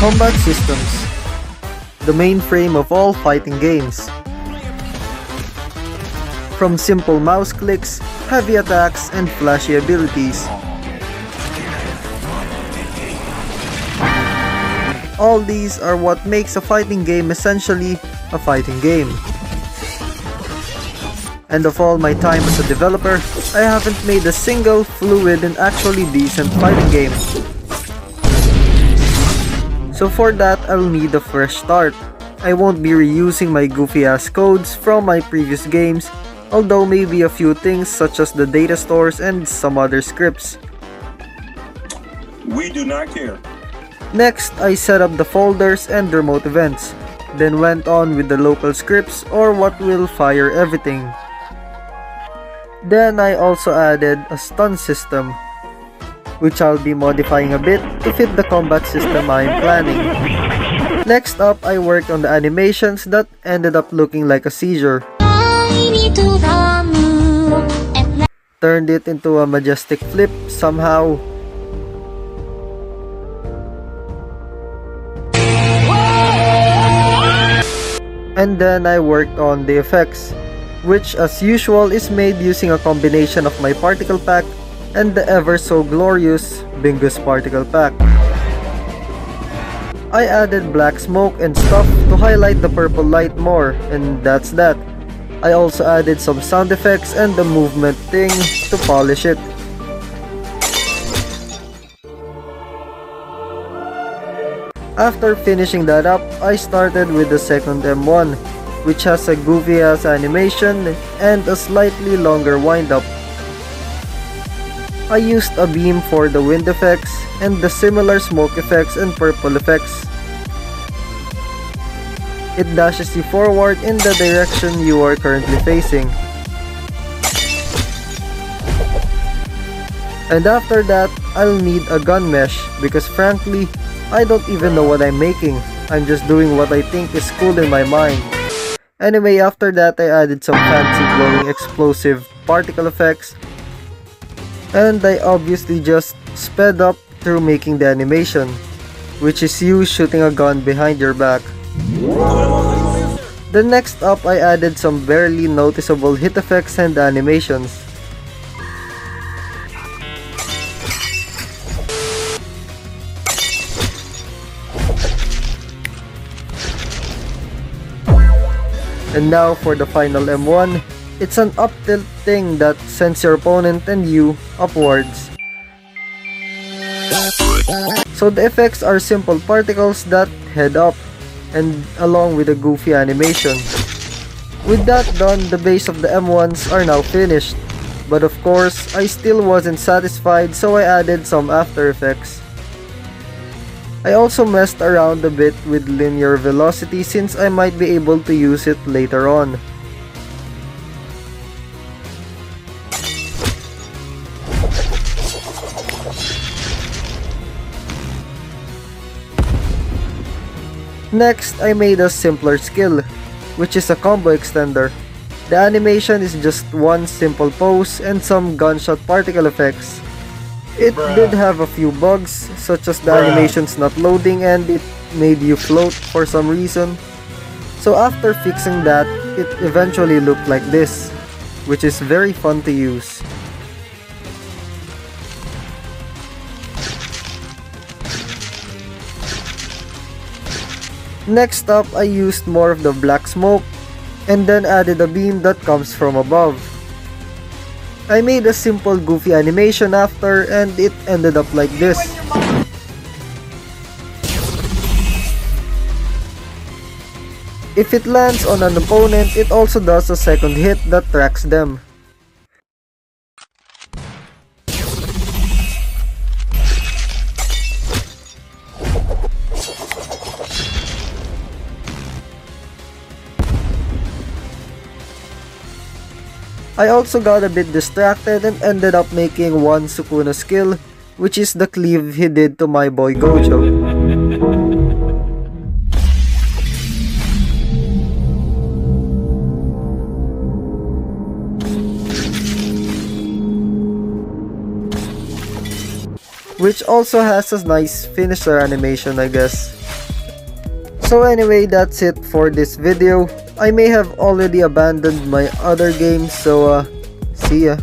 Combat systems. The mainframe of all fighting games. From simple mouse clicks, heavy attacks, and flashy abilities. All these are what makes a fighting game essentially a fighting game. And of all my time as a developer, I haven't made a single fluid and actually decent fighting game. So for that, I'll need a fresh start. I won't be reusing my goofy ass codes from my previous games, although maybe a few things such as the data stores and some other scripts. We do not care. Next, I set up the folders and remote events, then went on with the local scripts or what will fire everything. Then I also added a stun system, which I'll be modifying a bit to fit the combat system I'm planning. Next up, I worked on the animations that ended up looking like a seizure. Turned it into a majestic flip somehow. And then I worked on the effects, which as usual is made using a combination of my particle pack and the ever so glorious Bingus particle pack. I added black smoke and stuff to highlight the purple light more, and that's that. I also added some sound effects and the movement thing to polish it. After finishing that up, I started with the second M1, which has a goofy ass animation and a slightly longer wind up. I used a beam for the wind effects and the similar smoke effects and purple effects. It dashes you forward in the direction you are currently facing. And after that, I'll need a gun mesh because frankly, I don't even know what I'm making. I'm just doing what I think is cool in my mind. Anyway, after that I added some fancy glowing explosive particle effects. And I obviously just sped up through making the animation, which is you shooting a gun behind your back. Then next up I added some barely noticeable hit effects and animations. And now for the final M1, it's an up tilt thing that sends your opponent and you upwards. So the effects are simple particles that head up, and along with a goofy animation. With that done, the base of the M1s are now finished. But of course, I still wasn't satisfied, so I added some after effects. I also messed around a bit with linear velocity since I might be able to use it later on. Next, I made a simpler skill, which is a combo extender. The animation is just one simple pose and some gunshot particle effects. It did have a few bugs, such as the animations not loading and it made you float for some reason. So after fixing that, it eventually looked like this, which is very fun to use. Next up, I used more of the black smoke and then added a beam that comes from above. I made a simple goofy animation after and it ended up like this. If it lands on an opponent, it also does a second hit that tracks them. I also got a bit distracted and ended up making one Sukuna skill, which is the cleave he did to my boy Gojo. Which also has a nice finisher animation, I guess. So anyway, that's it for this video. I may have already abandoned my other games, so see ya.